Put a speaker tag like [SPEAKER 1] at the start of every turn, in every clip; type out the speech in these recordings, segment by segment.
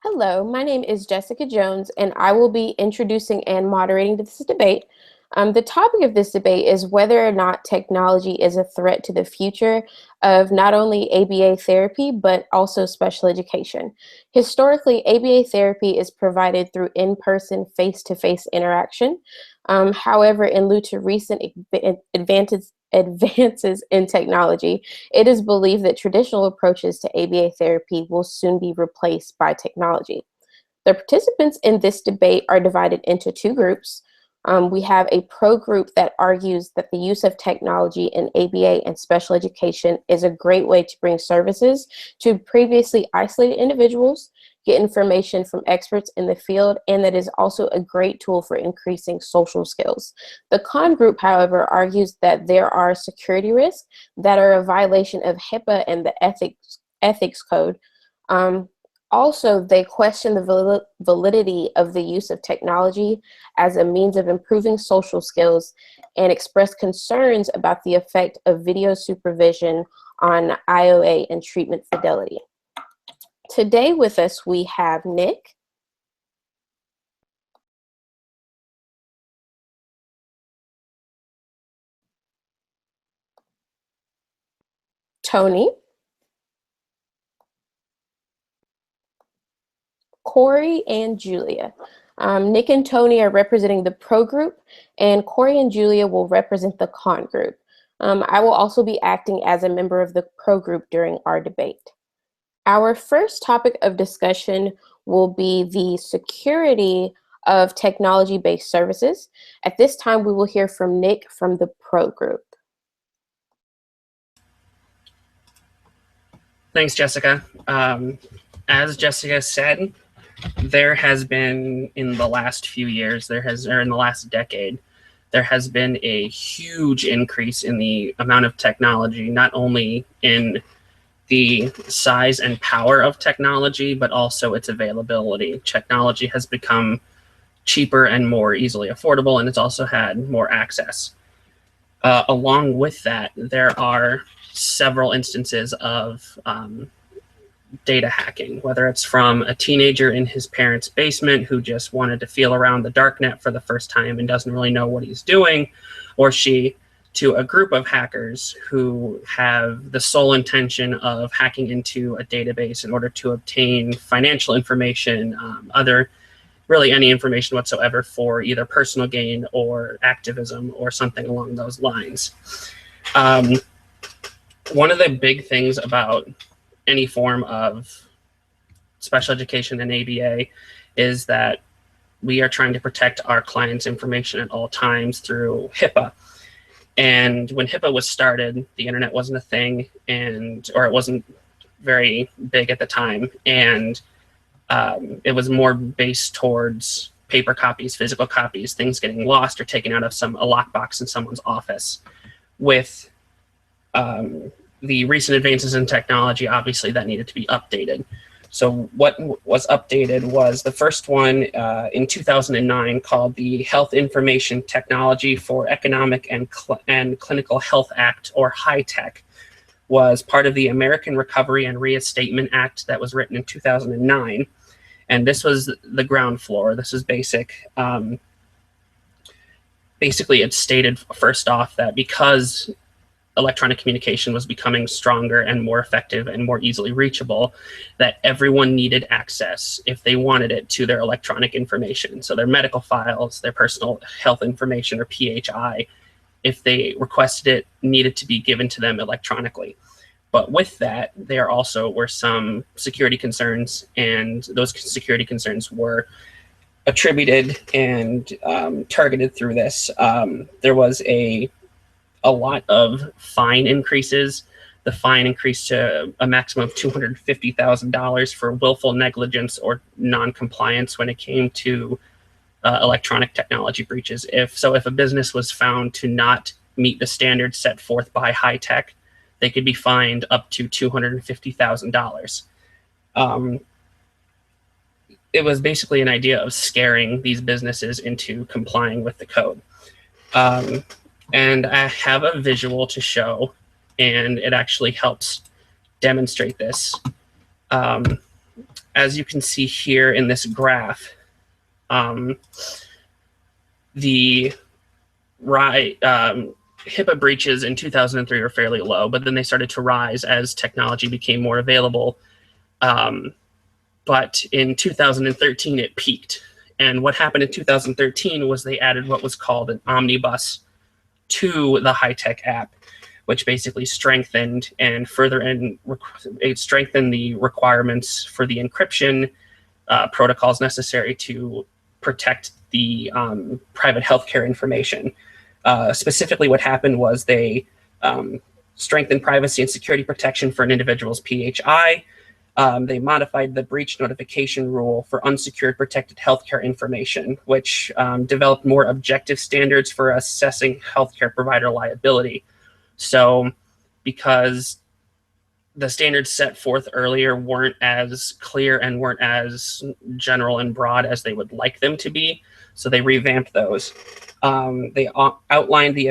[SPEAKER 1] Hello, my name is Jessica Jones, and I will be introducing and moderating this debate. The topic of this debate is whether or not technology is a threat to the future of not only ABA therapy, but also special education. Historically, ABA therapy is provided through in-person, face-to-face interaction. However, in lieu to recent advances in technology, it is believed that traditional approaches to ABA therapy will soon be replaced by technology. The participants in this debate are divided into two groups. We have a pro group that argues that the use of technology in ABA and special education is a great way to bring services to previously isolated individuals, get information from experts in the field, and that is also a great tool for increasing social skills. The con group, however, argues that there are security risks that are a violation of HIPAA and the ethics code. Also, they question the validity of the use of technology as a means of improving social skills and express concerns about the effect of video supervision on IOA and treatment fidelity. Today with us, we have Nick, Tony, Corey, and Julia. Nick and Tony are representing the pro group, and Corey and Julia will represent the con group. I will also be acting as a member of the pro group during our debate. Our first topic of discussion will be the security of technology-based services. At this time, we will hear from Nick from the pro group.
[SPEAKER 2] Thanks, Jessica. As Jessica said, there has been in the last few years, or in the last decade, there has been a huge increase in the amount of technology, not only in the size and power of technology, but also its availability. Technology has become cheaper and more easily affordable, and it's also had more access. Along with that, there are several instances of data hacking, whether it's from a teenager in his parents' basement who just wanted to feel around the darknet for the first time and doesn't really know what he's doing, or she, to a group of hackers who have the sole intention of hacking into a database in order to obtain financial information, really any information whatsoever for either personal gain or activism or something along those lines. One of the big things about any form of special education and ABA is that we are trying to protect our clients' information at all times through HIPAA. And when HIPAA was started, the internet wasn't a thing, or it wasn't very big at the time. And it was more based towards paper copies, physical copies, things getting lost or taken out of a lockbox in someone's office. With the recent advances in technology, obviously that needed to be updated. So what was updated was the first one in 2009 called the Health Information Technology for Economic and Clinical Health Act, or HITECH, was part of the American Recovery and Reinstatement Act that was written in 2009. And this was the ground floor. This is basic. Basically, it stated first off that because electronic communication was becoming stronger and more effective and more easily reachable, that everyone needed access, if they wanted it, to their electronic information. So their medical files, their personal health information, or PHI, if they requested it, needed to be given to them electronically. But with that, there also were some security concerns, and those security concerns were attributed and targeted through this. There was a lot of fine increases. The fine increased to a maximum of $250,000 for willful negligence or non-compliance when it came to electronic technology breaches. If a business was found to not meet the standards set forth by HITECH, they could be fined up to $250,000. It was basically an idea of scaring these businesses into complying with the code. And I have a visual to show, and it actually helps demonstrate this. as you can see here in this graph, the HIPAA breaches in 2003 were fairly low, but then they started to rise as technology became more available. But in 2013, it peaked. And what happened in 2013 was they added what was called an omnibus to the high-tech app, which basically strengthened and it strengthened the requirements for the encryption protocols necessary to protect the private healthcare information. Specifically, what happened was they strengthened privacy and security protection for an individual's PHI. They modified the breach notification rule for unsecured protected healthcare information, which developed more objective standards for assessing healthcare provider liability. So because the standards set forth earlier weren't as clear and weren't as general and broad as they would like them to be, so they revamped those. They outlined the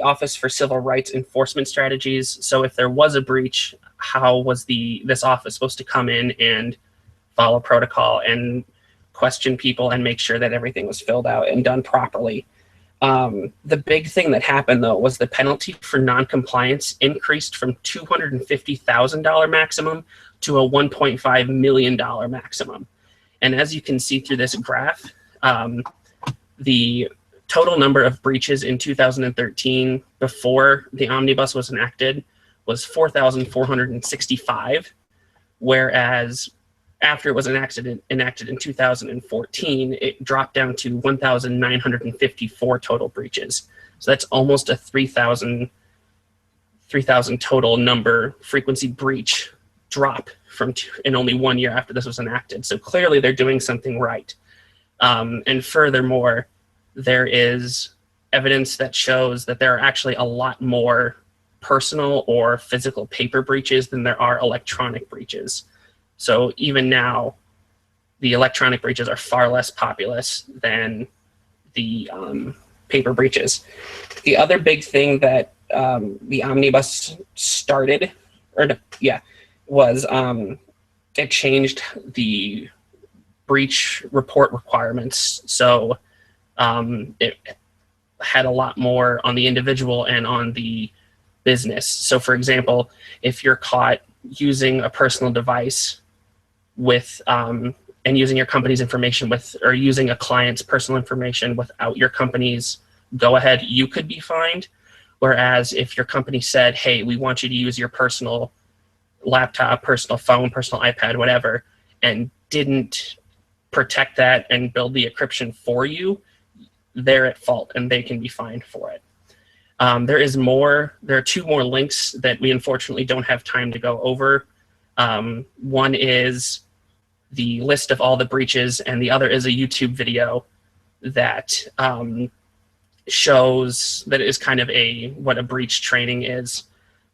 [SPEAKER 2] Office for Civil Rights Enforcement strategies. So if there was a breach, how was this office supposed to come in and follow protocol and question people and make sure that everything was filled out and done properly? The big thing that happened, though, was the penalty for noncompliance increased from $250,000 maximum to a $1.5 million maximum. And as you can see through this graph, the total number of breaches in 2013 before the omnibus was enacted was 4,465, whereas after it was enacted in 2014, it dropped down to 1,954 total breaches. So that's almost a 3,000 total number frequency breach drop in only 1 year after this was enacted. So clearly they're doing something right. And furthermore, there is evidence that shows that there are actually a lot more personal or physical paper breaches than there are electronic breaches. So even now, the electronic breaches are far less populous than the paper breaches. The other big thing that the omnibus started, was it changed the breach report requirements. So it had a lot more on the individual and on the business. So for example, if you're caught using a personal device with and using your company's information or using a client's personal information without your company's go ahead, you could be fined. Whereas if your company said, hey, we want you to use your personal laptop, personal phone, personal iPad, whatever, and didn't protect that and build the encryption for you, they're at fault and they can be fined for it. There are two more links that we unfortunately don't have time to go over. One is the list of all the breaches, and the other is a YouTube video that shows that is kind of what a breach training is.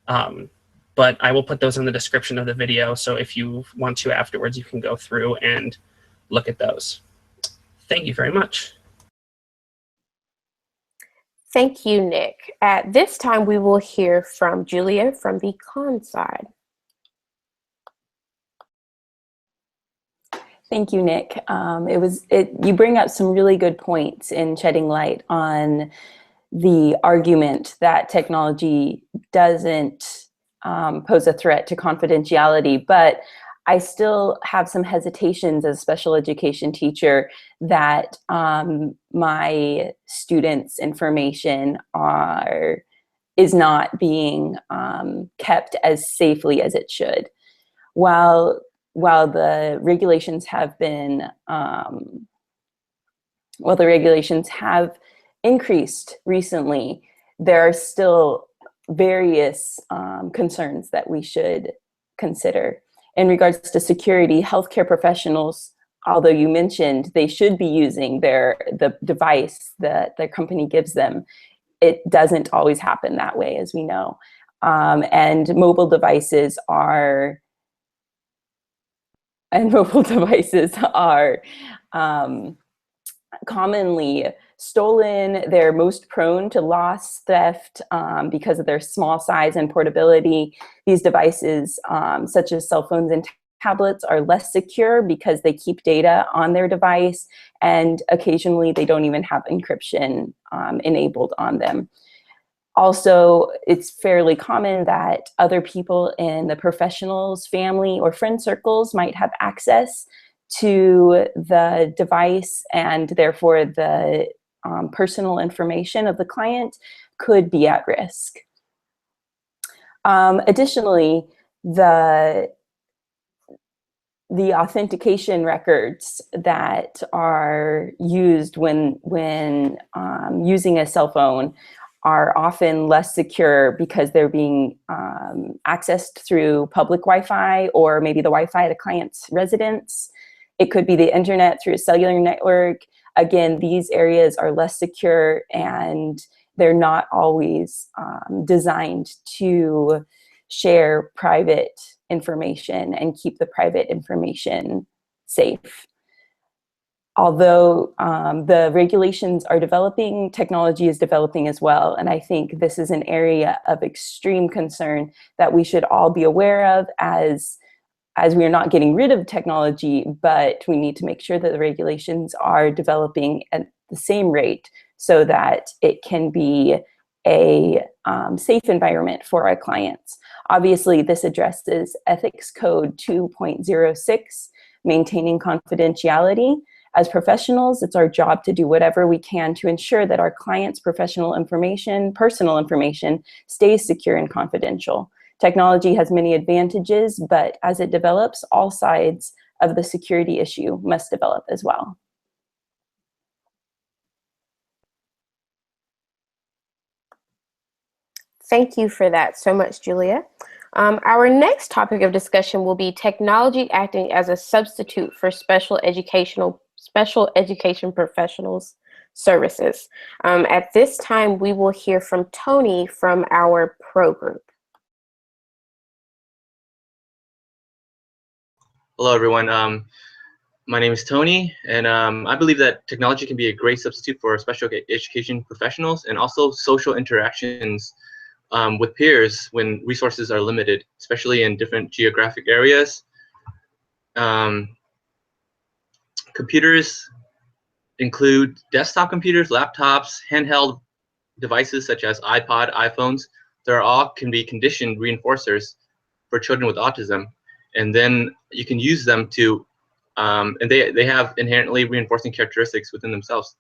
[SPEAKER 2] But I will put those in the description of the video, so if you want to afterwards, you can go through and look at those. Thank you very much.
[SPEAKER 1] Thank you, Nick. At this time, we will hear from Julia from the con side.
[SPEAKER 3] Thank you, Nick. You bring up some really good points in shedding light on the argument that technology doesn't pose a threat to confidentiality, but I still have some hesitations as a special education teacher that my students' information is not being kept as safely as it should. While the regulations have increased recently, there are still various concerns that we should consider. In regards to security, healthcare professionals, although you mentioned they should be using the device that their company gives them, it doesn't always happen that way, as we know. And mobile devices are commonly stolen. They're most prone to loss, theft, because of their small size and portability. These devices, such as cell phones and tablets are less secure because they keep data on their device, and occasionally they don't even have encryption enabled on them. Also, it's fairly common that other people in the professional's family or friend circles might have access to the device, and therefore the personal information of the client could be at risk. Additionally, the authentication records that are used when using a cell phone are often less secure because they're being accessed through public Wi-Fi, or maybe the Wi-Fi at a client's residence. It could be the internet through a cellular network. Again, these areas are less secure, and they're not always designed to share private information and keep the private information safe. Although the regulations are developing, technology is developing as well. And I think this is an area of extreme concern that we should all be aware of, as we are not getting rid of technology, but we need to make sure that the regulations are developing at the same rate so that it can be a safe environment for our clients. Obviously, this addresses Ethics Code 2.06, maintaining confidentiality. As professionals, it's our job to do whatever we can to ensure that our clients' professional information, personal information, stays secure and confidential. Technology has many advantages, but as it develops, all sides of the security issue must develop as well.
[SPEAKER 1] Thank you for that so much, Julia. Our next topic of discussion will be technology acting as a substitute for special education professionals services. At this time, we will hear from Tony from our pro group.
[SPEAKER 4] Hello, everyone. My name is Tony, and I believe that technology can be a great substitute for special education professionals and also social interactions with peers when resources are limited, especially in different geographic areas. Computers include desktop computers, laptops, handheld devices such as iPod, iPhones. They're all can be conditioned reinforcers for children with autism. And then you can use them to, and they have inherently reinforcing characteristics within themselves.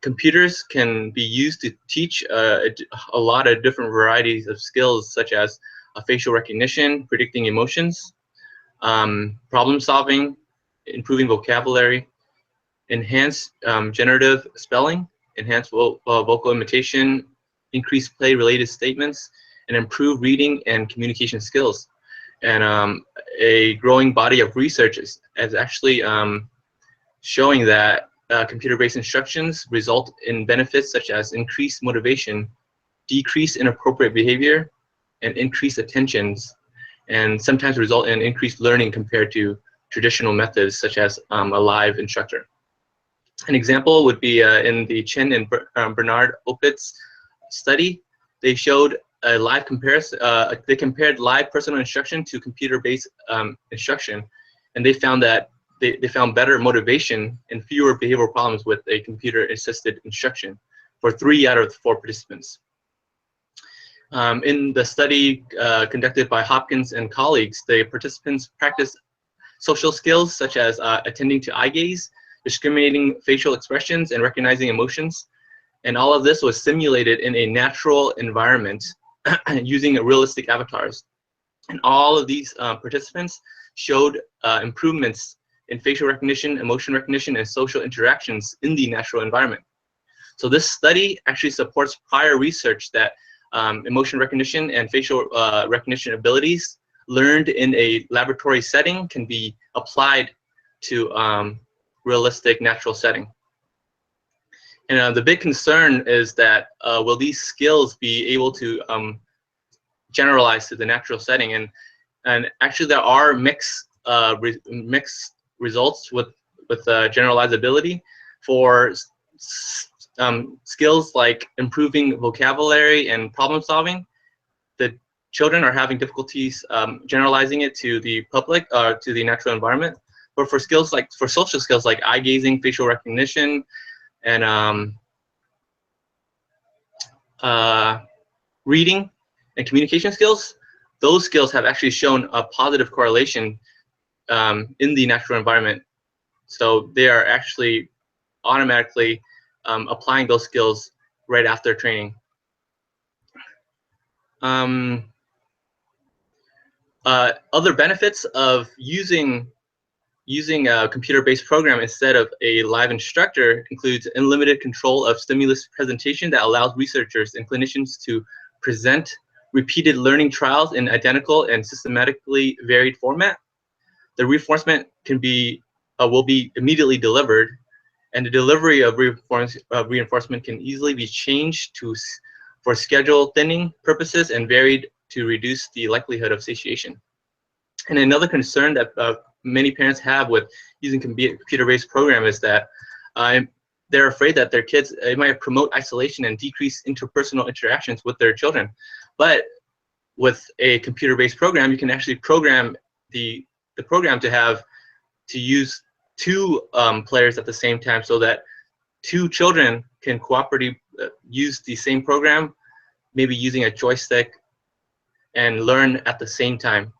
[SPEAKER 4] Computers can be used to teach a lot of different varieties of skills, such as facial recognition, predicting emotions, problem solving, improving vocabulary, enhanced generative spelling, enhanced vocal imitation, increased play-related statements, and improved reading and communication skills. And a growing body of research is actually showing that computer-based instructions result in benefits such as increased motivation, decreased inappropriate behavior, and increased attentions, and sometimes result in increased learning compared to traditional methods such as a live instructor. An example would be in the Chen and Bernard Opitz study. They showed a live comparison. They compared live personal instruction to computer-based instruction, and they found that they found better motivation and fewer behavioral problems with a computer-assisted instruction for 3 out of the 4 participants. In the study conducted by Hopkins and colleagues, the participants practiced social skills such as attending to eye gaze, discriminating facial expressions, and recognizing emotions. And all of this was simulated in a natural environment using realistic avatars. And all of these participants showed improvements in facial recognition, emotion recognition, and social interactions in the natural environment. So this study actually supports prior research that emotion recognition and facial recognition abilities learned in a laboratory setting can be applied to realistic natural setting. And the big concern is that will these skills be able to generalize to the natural setting? And actually there are mixed results with generalizability for skills like improving vocabulary and problem solving. The children are having difficulties generalizing it to the public, to the natural environment. But for skills like, for social skills like eye gazing, facial recognition, and reading and communication skills, those skills have actually shown a positive correlation in the natural environment. So they are actually automatically applying those skills right after training. Other benefits of using a computer-based program instead of a live instructor includes unlimited control of stimulus presentation that allows researchers and clinicians to present repeated learning trials in identical and systematically varied format. The reinforcement can be will be immediately delivered, and the delivery of reinforcement can easily be changed for schedule thinning purposes and varied to reduce the likelihood of satiation. And another concern that many parents have with using computer-based program is that they're afraid that their kids, it might promote isolation and decrease interpersonal interactions with their children. But with a computer-based program, you can actually program the program to use two players at the same time, so that two children can cooperatively use the same program, maybe using a joystick, and learn at the same time.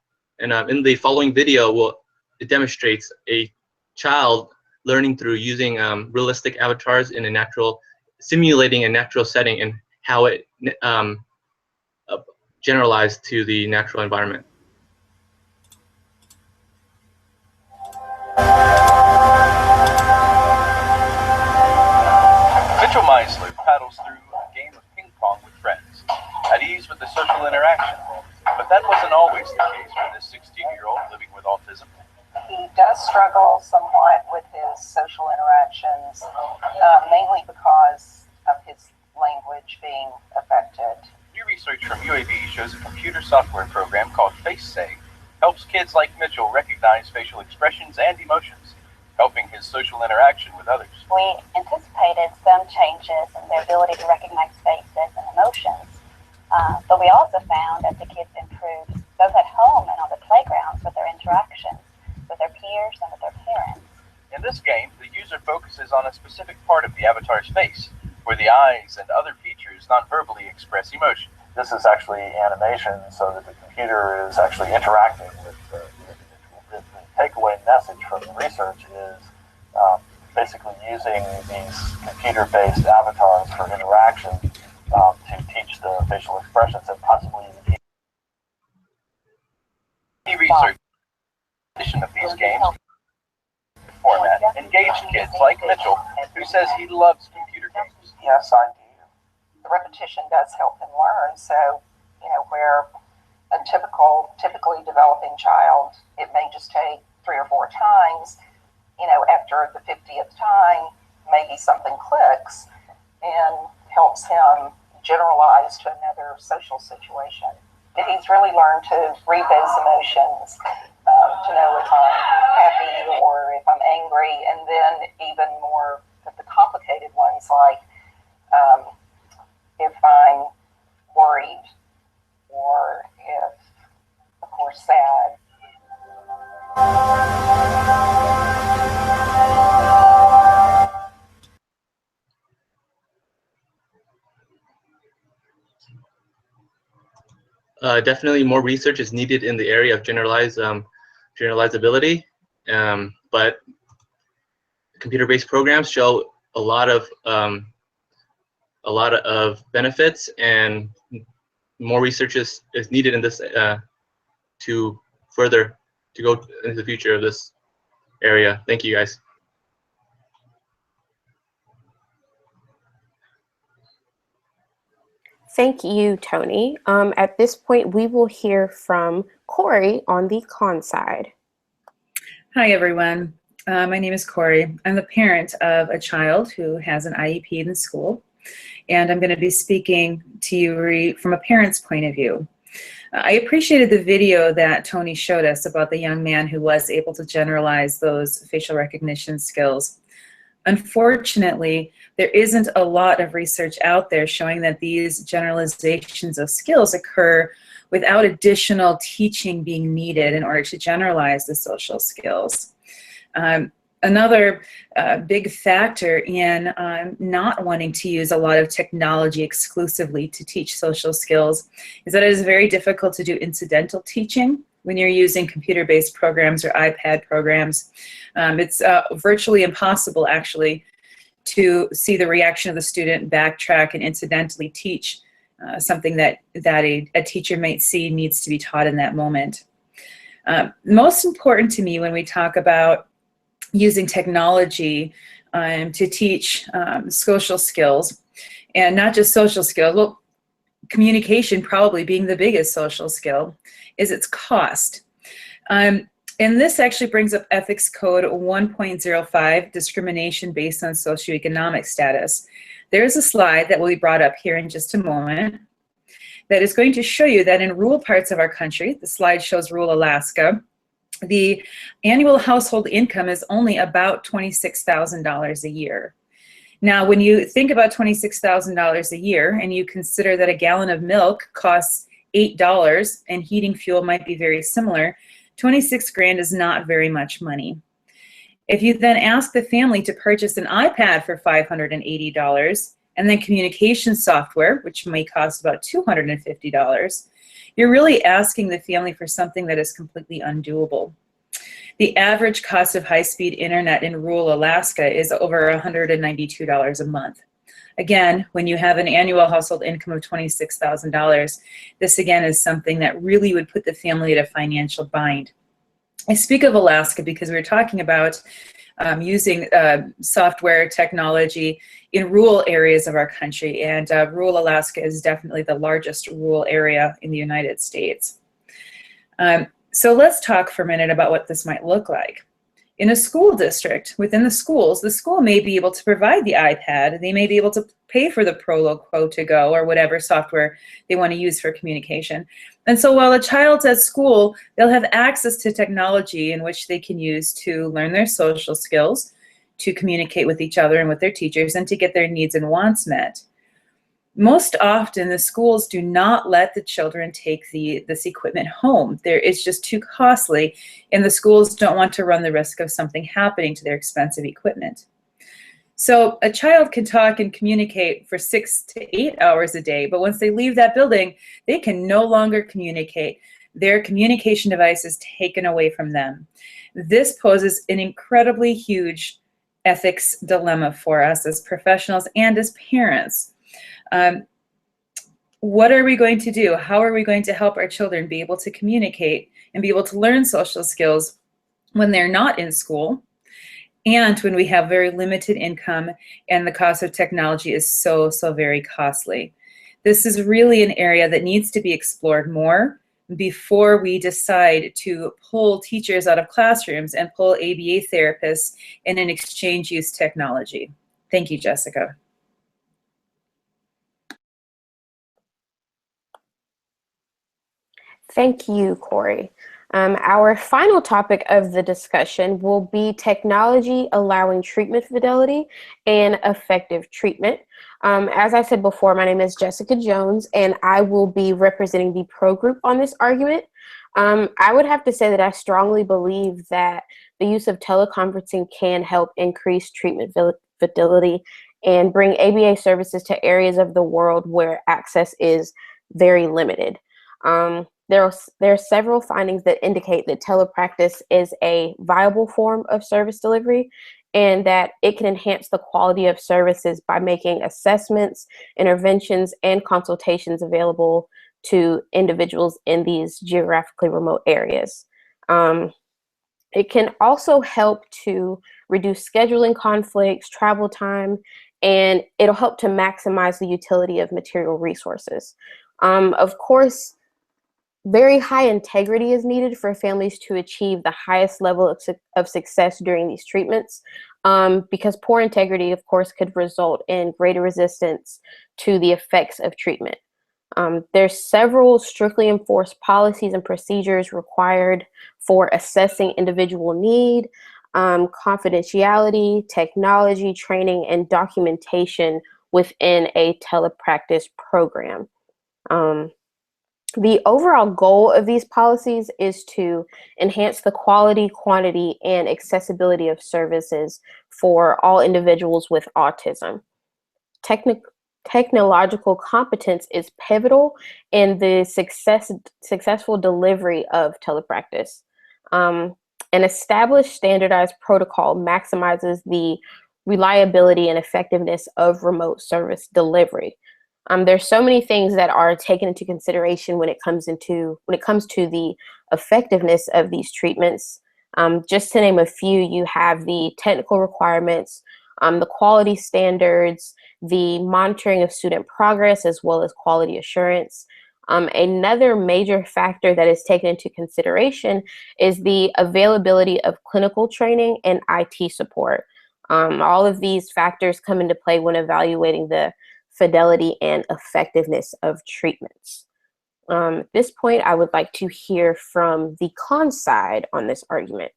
[SPEAKER 4] And in the following video, it demonstrates a child learning through using realistic avatars in a natural, simulating a natural setting, and how it generalized to the natural environment.
[SPEAKER 5] Mitchell Meisler paddles through a game of ping pong with friends, at ease with the social interaction. But that wasn't always the case for this 16-year-old living with autism.
[SPEAKER 6] He does struggle somewhat with his social interactions, mainly because of his language being affected.
[SPEAKER 5] New research from UAB shows a computer software program called SPCE helps kids like Mitchell recognize facial expressions and emotions, helping his social interaction with others.
[SPEAKER 7] We anticipated some changes in their ability to recognize faces and emotions, but we also found that the kids improved both at home and on the playgrounds with their interactions with their peers and with their parents.
[SPEAKER 5] In this game, the user focuses on a specific part of the avatar's face, where the eyes and other features non-verbally express emotion.
[SPEAKER 8] This is actually animation, so that the computer is actually interacting with the takeaway message from the research is basically using these computer-based avatars for interaction to teach the facial expressions and possibly even
[SPEAKER 5] research. In addition of these games format engaged kids like Mitchell, who says he loves computer games.
[SPEAKER 6] Yes, I do. The repetition does help him learn. So, where a typically developing child, it may just take 3 or 4 times, after the 50th time, maybe something clicks and helps him generalize to another social situation. He's really learned to read those emotions, to know if I'm happy or if I'm angry, and then even more of the complicated ones, like if I'm worried or if, of course, sad.
[SPEAKER 4] Definitely more research is needed in the area of generalizability, but computer-based programs show a lot of benefits, and more research is needed in this to go into the future of this area. Thank you, guys.
[SPEAKER 1] Thank you, Tony. At this point, we will hear from Corey on the con side.
[SPEAKER 9] Hi, everyone. My name is Corey. I'm the parent of a child who has an IEP in the school, and I'm going to be speaking to you from a parent's point of view. I appreciated the video that Tony showed us about the young man who was able to generalize those facial recognition skills. Unfortunately, there isn't a lot of research out there showing that these generalizations of skills occur without additional teaching being needed in order to generalize the social skills. Another big factor in not wanting to use a lot of technology exclusively to teach social skills is that it is very difficult to do incidental teaching when you're using computer-based programs or iPad programs. It's virtually impossible, actually, to see the reaction of the student, backtrack, and incidentally teach something that a teacher might see needs to be taught in that moment. Most important to me when we talk about using technology to teach social skills, and not just social skills, well, communication probably being the biggest social skill, is its cost. And this actually brings up Ethics Code 1.05, discrimination based on socioeconomic status. There's a slide that will be brought up here in just a moment that is going to show you that in rural parts of our country, the slide shows rural Alaska, the annual household income is only about $26,000 a year. Now, when you think about $26,000 a year and you consider that a gallon of milk costs $8 and heating fuel might be very similar, 26 grand is not very much money. If you then ask the family to purchase an iPad for $580 and then communication software, which may cost about $250, you're really asking the family for something that is completely undoable. The average cost of high-speed internet in rural Alaska is over $192 a month. Again, when you have an annual household income of $26,000, this again is something that really would put the family at a financial bind. I speak of Alaska because we're talking about using software technology in rural areas of our country, and rural Alaska is definitely the largest rural area in the United States. So let's talk for a minute about what this might look like. In a school district, within the schools, the school may be able to provide the iPad. They may be able to pay for the Prolo to Go or whatever software they want to use for communication. And so while a child's at school, they'll have access to technology in which they can use to learn their social skills, to communicate with each other and with their teachers, and to get their needs and wants met. Most often, the schools do not let the children take this equipment home. It's just too costly, and the schools don't want to run the risk of something happening to their expensive equipment. So a child can talk and communicate for 6 to 8 hours a day, but once they leave that building, they can no longer communicate. Their communication device is taken away from them. This poses an incredibly huge ethics dilemma for us as professionals and as parents. What are we going to do? How are we going to help our children be able to communicate and be able to learn social skills when they're not in school and when we have very limited income and the cost of technology is so very costly? This is really an area that needs to be explored more before we decide to pull teachers out of classrooms and pull ABA therapists in an exchange use technology. Thank you, Jessica.
[SPEAKER 1] Thank you, Corey. Our final topic of the discussion will be technology allowing treatment fidelity and effective treatment. As I said before, my name is Jessica Jones, and I will be representing the pro group on this argument. I would have to say that I strongly believe that the use of teleconferencing can help increase treatment fidelity and bring ABA services to areas of the world where access is very limited. There are several findings that indicate that telepractice is a viable form of service delivery and that it can enhance the quality of services by making assessments, interventions, and consultations available to individuals in these geographically remote areas. It can also help to reduce scheduling conflicts, travel time, and it'll help to maximize the utility of material resources. Of course, very high integrity is needed for families to achieve the highest level of success during these treatments, because poor integrity, of course, could result in greater resistance to the effects of treatment. There's several strictly enforced policies and procedures required for assessing individual need, confidentiality, technology, training, and documentation within a telepractice program. The overall goal of these policies is to enhance the quality, quantity, and accessibility of services for all individuals with autism. Technological competence is pivotal in the successful delivery of telepractice. An established standardized protocol maximizes the reliability and effectiveness of remote service delivery. There's so many things that are taken into consideration when it comes to the effectiveness of these treatments. Just to name a few, you have the technical requirements, the quality standards, the monitoring of student progress, as well as quality assurance. Another major factor that is taken into consideration is the availability of clinical training and IT support. All of these factors come into play when evaluating the fidelity and effectiveness of treatments. At this point, I would like to hear from the con side on this argument.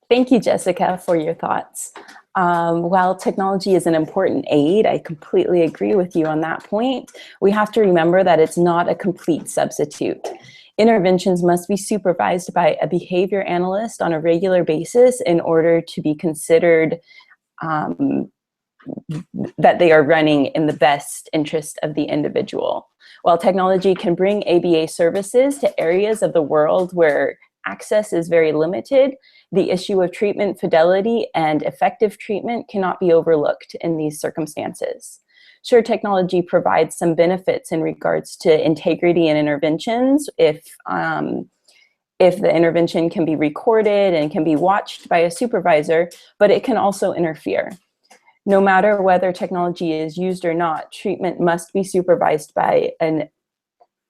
[SPEAKER 3] Thank you, Jessica, for your thoughts. While technology is an important aid, I completely agree with you on that point. We have to remember that it's not a complete substitute. Interventions must be supervised by a behavior analyst on a regular basis in order to be considered that they are running in the best interest of the individual. While technology can bring ABA services to areas of the world where access is very limited, the issue of treatment fidelity and effective treatment cannot be overlooked in these circumstances. Sure, technology provides some benefits in regards to integrity in interventions if the intervention can be recorded and can be watched by a supervisor, but it can also interfere. No matter whether technology is used or not, treatment must be supervised by and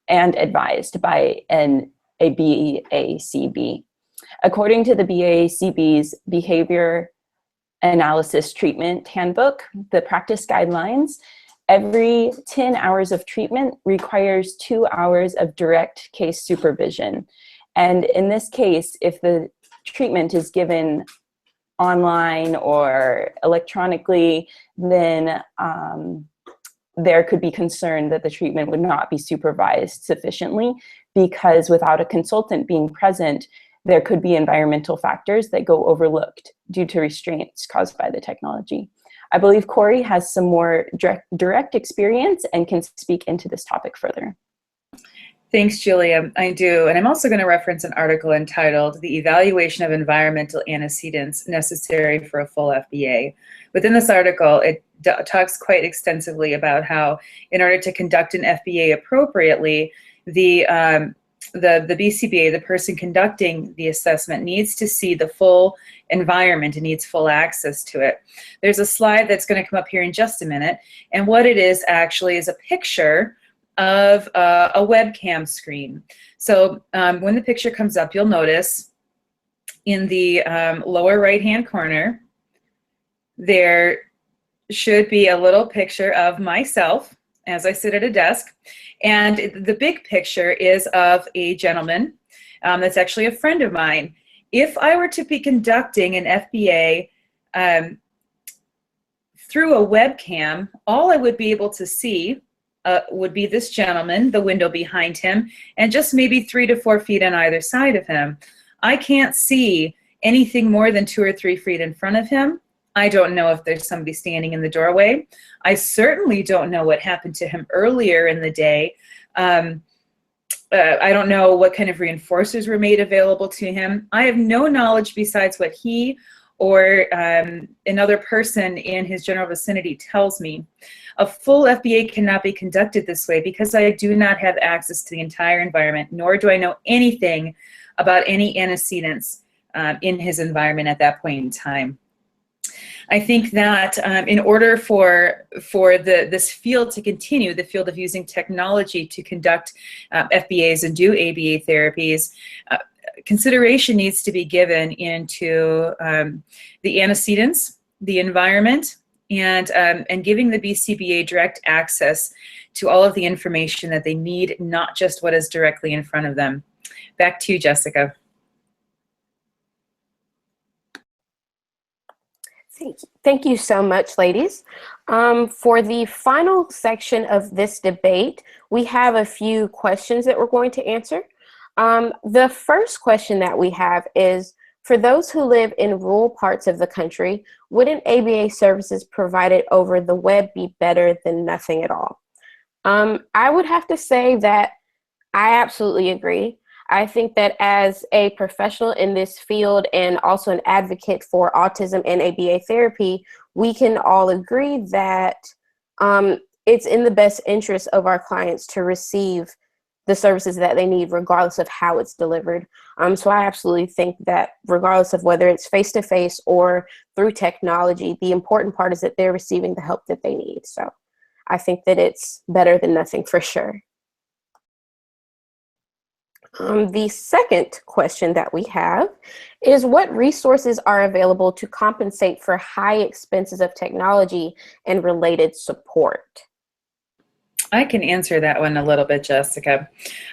[SPEAKER 3] advised by a BACB. According to the BACB's Behavior Analysis Treatment Handbook, the practice guidelines, every 10 hours of treatment requires 2 hours of direct case supervision. And in this case, if the treatment is given online or electronically, then there could be concern that the treatment would not be supervised sufficiently, because without a consultant being present, there could be environmental factors that go overlooked due to restraints caused by the technology. I believe Corey has some more direct experience and can speak into this topic further.
[SPEAKER 9] Thanks, Julia. I do. And I'm also going to reference an article entitled The Evaluation of Environmental Antecedents Necessary for a Full FBA. Within this article, it talks quite extensively about how in order to conduct an FBA appropriately, the BCBA, the person conducting the assessment, needs to see the full environment and needs full access to it. There's a slide that's going to come up here in just a minute. And what it is actually is a picture of a webcam screen. So when the picture comes up, you'll notice in the lower right-hand corner, there should be a little picture of myself as I sit at a desk. And the big picture is of a gentleman that's actually a friend of mine. If I were to be conducting an FBA through a webcam, all I would be able to see would be this gentleman, the window behind him, and just maybe 3 to 4 feet on either side of him. I can't see anything more than 2 or 3 feet in front of him. I don't know if there's somebody standing in the doorway. I certainly don't know what happened to him earlier in the day. I don't know what kind of reinforcers were made available to him. I have no knowledge besides what he or another person in his general vicinity tells me. A full FBA cannot be conducted this way because I do not have access to the entire environment, nor do I know anything about any antecedents in his environment at that point in time. I think that in order for this field to continue, the field of using technology to conduct FBAs and do ABA therapies, consideration needs to be given into the antecedents, the environment, and giving the BCBA direct access to all of the information that they need, not just what is directly in front of them. Back to you, Jessica.
[SPEAKER 1] Thank you so much, ladies. For the final section of this debate, we have a few questions that we're going to answer. The first question that we have is, for those who live in rural parts of the country, wouldn't ABA services provided over the web be better than nothing at all? I would have to say that I absolutely agree. I think that as a professional in this field and also an advocate for autism and ABA therapy, we can all agree that it's in the best interest of our clients to receive the services that they need, regardless of how it's delivered. So I absolutely think that regardless of whether it's face-to-face or through technology, the important part is that they're receiving the help that they need. So I think that it's better than nothing for sure. The second question that we have is, what resources are available to compensate for high expenses of technology and related support?
[SPEAKER 9] I can answer that one a little bit, Jessica.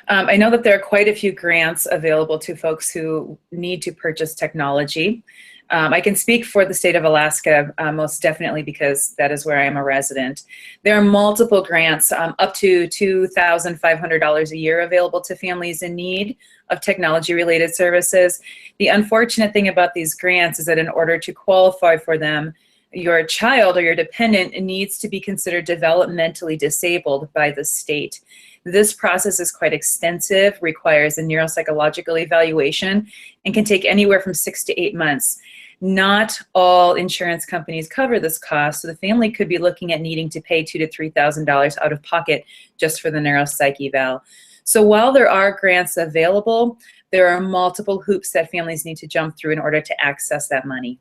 [SPEAKER 9] I know that there are quite a few grants available to folks who need to purchase technology. I can speak for the state of Alaska most definitely, because that is where I am a resident. There are multiple grants, up to $2,500 a year, available to families in need of technology-related services. The unfortunate thing about these grants is that in order to qualify for them, your child or your dependent needs to be considered developmentally disabled by the state. This process is quite extensive, requires a neuropsychological evaluation, and can take anywhere from 6 to 8 months. Not all insurance companies cover this cost, so the family could be looking at needing to pay $2,000 to $3,000 out of pocket just for the neuropsych eval. So while there are grants available, there are multiple hoops that families need to jump through in order to access that money.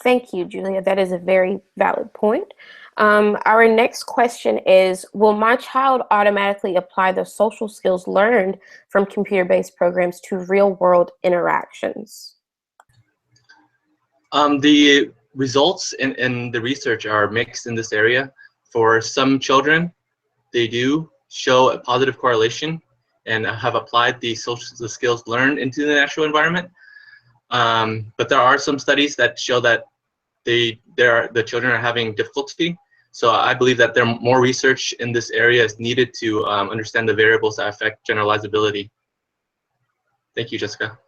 [SPEAKER 1] Thank you, Julia. That is a very valid point. Our next question is, will my child automatically apply the social skills learned from computer-based programs to real-world interactions?
[SPEAKER 4] The results in the research are mixed in this area. For some children, they do show a positive correlation and have applied the social skills learned into the natural environment. But there are some studies that show that the children are having difficulty. So I believe that more research in this area is needed to understand the variables that affect generalizability. Thank you, Jessica.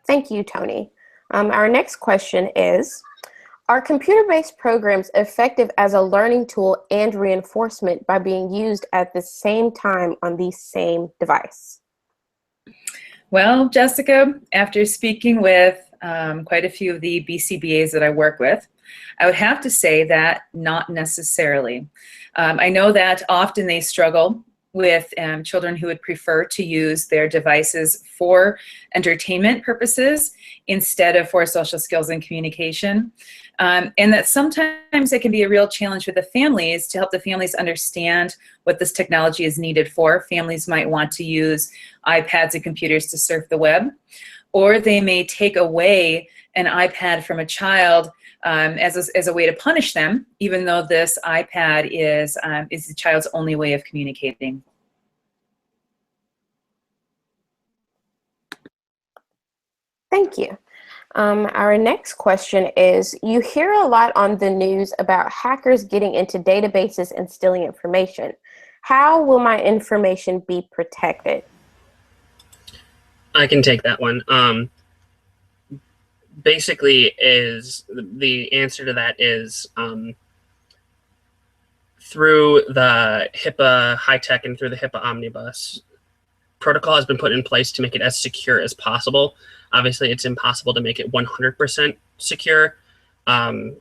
[SPEAKER 1] Thank you, Tony. Our next question is, are computer-based programs effective as a learning tool and reinforcement by being used at the same time on the same device?
[SPEAKER 9] Well, Jessica, after speaking with quite a few of the BCBAs that I work with, I would have to say that not necessarily. I know that often they struggle with children who would prefer to use their devices for entertainment purposes instead of for social skills and communication. And that sometimes it can be a real challenge for the families to help the families understand what this technology is needed for. Families might want to use iPads and computers to surf the web, or they may take away an iPad from a child as a way to punish them, even though this iPad is the child's only way of communicating.
[SPEAKER 1] Thank you. Our next question is, you hear a lot on the news about hackers getting into databases and stealing information. How will my information be protected?
[SPEAKER 2] I can take that one. Basically, is the answer to that is through the HIPAA high-tech and through the HIPAA omnibus, protocol has been put in place to make it as secure as possible. Obviously, it's impossible to make it 100% secure.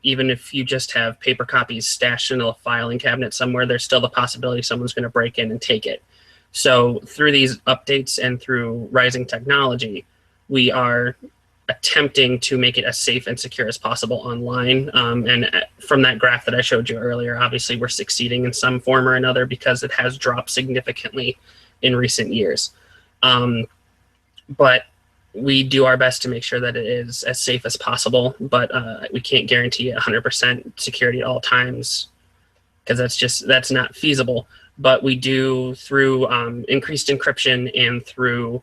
[SPEAKER 2] Even if you just have paper copies stashed in a filing cabinet somewhere, there's still the possibility someone's going to break in and take it. So through these updates and through rising technology, we are attempting to make it as safe and secure as possible online. And from that graph that I showed you earlier, obviously we're succeeding in some form or another because it has dropped significantly in recent years. But we do our best to make sure that it is as safe as possible, but we can't guarantee 100% security at all times because that's not feasible. But we do, through increased encryption and through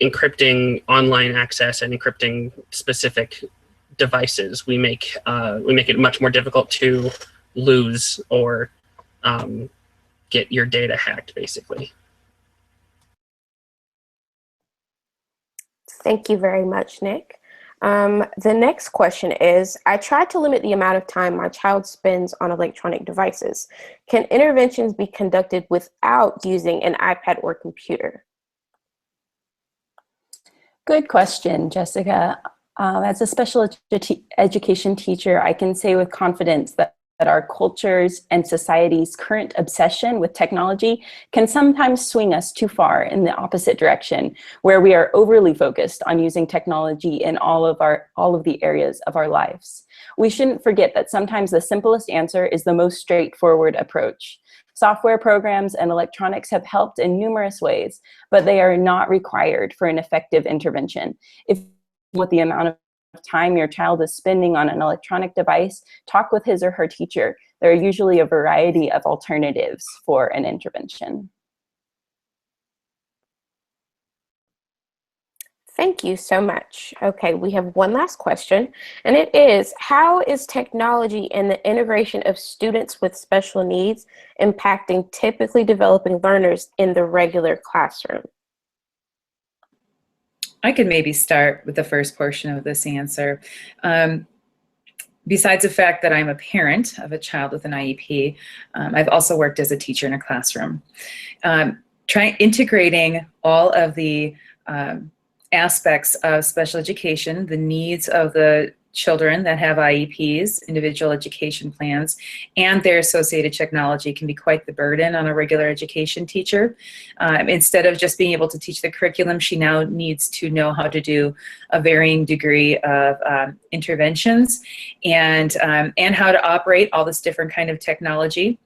[SPEAKER 2] encrypting online access and encrypting specific devices, we make it much more difficult to lose or get your data hacked, basically.
[SPEAKER 1] Thank you very much, Nick. The next question is, I try to limit the amount of time my child spends on electronic devices. Can interventions be conducted without using an iPad or computer?
[SPEAKER 3] Good question, Jessica. As a special education teacher, I can say with confidence that our culture's and society's current obsession with technology can sometimes swing us too far in the opposite direction, where we are overly focused on using technology in all of the areas of our lives. We shouldn't forget that sometimes the simplest answer is the most straightforward approach. Software programs and electronics have helped in numerous ways, but they are not required for an effective intervention. If with the amount of time your child is spending on an electronic device, talk with his or her teacher. There are usually a variety of alternatives for an intervention.
[SPEAKER 1] Thank you so much. Okay, we have one last question, and it is, how is technology and the integration of students with special needs impacting typically developing learners in the regular classroom?
[SPEAKER 9] I could maybe start with the first portion of this answer. Besides the fact that I'm a parent of a child with an IEP, I've also worked as a teacher in a classroom. Integrating all of the aspects of special education, the needs of the children that have IEPs, individual education plans, and their associated technology can be quite the burden on a regular education teacher. Instead of just being able to teach the curriculum, she now needs to know how to do a varying degree of interventions and how to operate all this different kind of technology.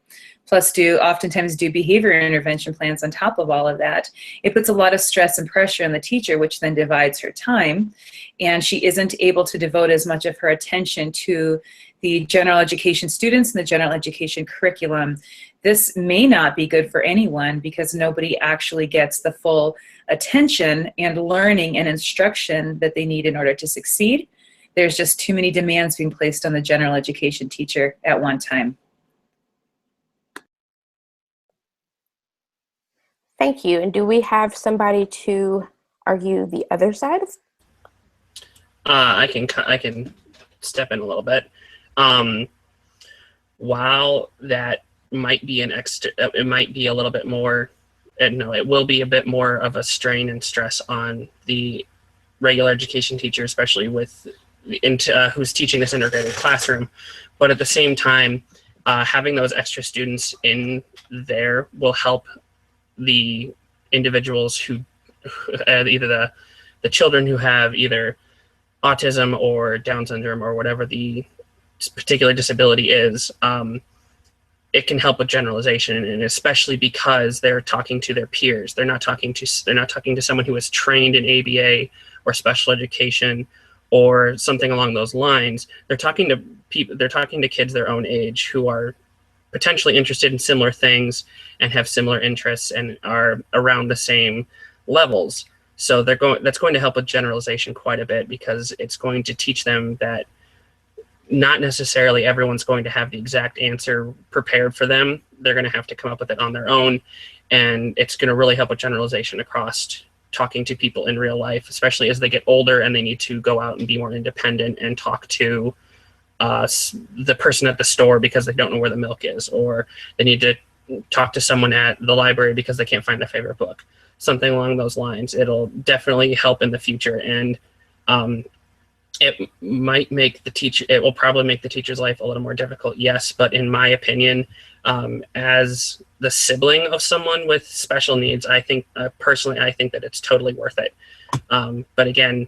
[SPEAKER 9] Plus oftentimes do behavior intervention plans on top of all of that. It puts a lot of stress and pressure on the teacher, which then divides her time, and she isn't able to devote as much of her attention to the general education students and the general education curriculum. This may not be good for anyone because nobody actually gets the full attention and learning and instruction that they need in order to succeed. There's just too many demands being placed on the general education teacher at one time.
[SPEAKER 1] Thank you. And do we have somebody to argue the other side?
[SPEAKER 2] I can step in a little bit. While that might be it might be a little bit more, no, it will be a bit more of a strain and stress on the regular education teacher, especially with who's teaching this integrated classroom. But at the same time, having those extra students in there will help the individuals who either the children who have either autism or Down syndrome or whatever the particular disability is. It can help with generalization, and especially because they're talking to their peers. They're not talking to someone who is trained in ABA or special education or something along those lines. They're talking to people. They're talking to kids their own age who are potentially interested in similar things and have similar interests and are around the same levels. So that's going to help with generalization quite a bit, because it's going to teach them that not necessarily everyone's going to have the exact answer prepared for them. They're going to have to come up with it on their own. And it's going to really help with generalization across talking to people in real life, especially as they get older and they need to go out and be more independent and talk to the person at the store because they don't know where the milk is, or they need to talk to someone at the library because they can't find their favorite book, something along those lines. It'll definitely help in the future, and it will probably make the teacher's life a little more difficult, yes, but in my opinion, as the sibling of someone with special needs, I think personally that it's totally worth it. But again,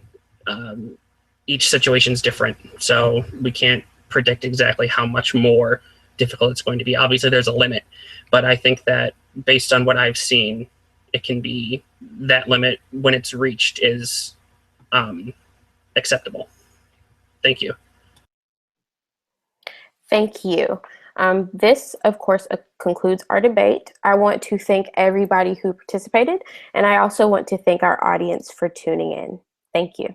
[SPEAKER 2] each situation is different, so we can't predict exactly how much more difficult it's going to be. Obviously, there's a limit, but I think that based on what I've seen, it can be that limit when it's reached is acceptable. Thank you.
[SPEAKER 1] Thank you. This, of course, concludes our debate. I want to thank everybody who participated, and I also want to thank our audience for tuning in. Thank you.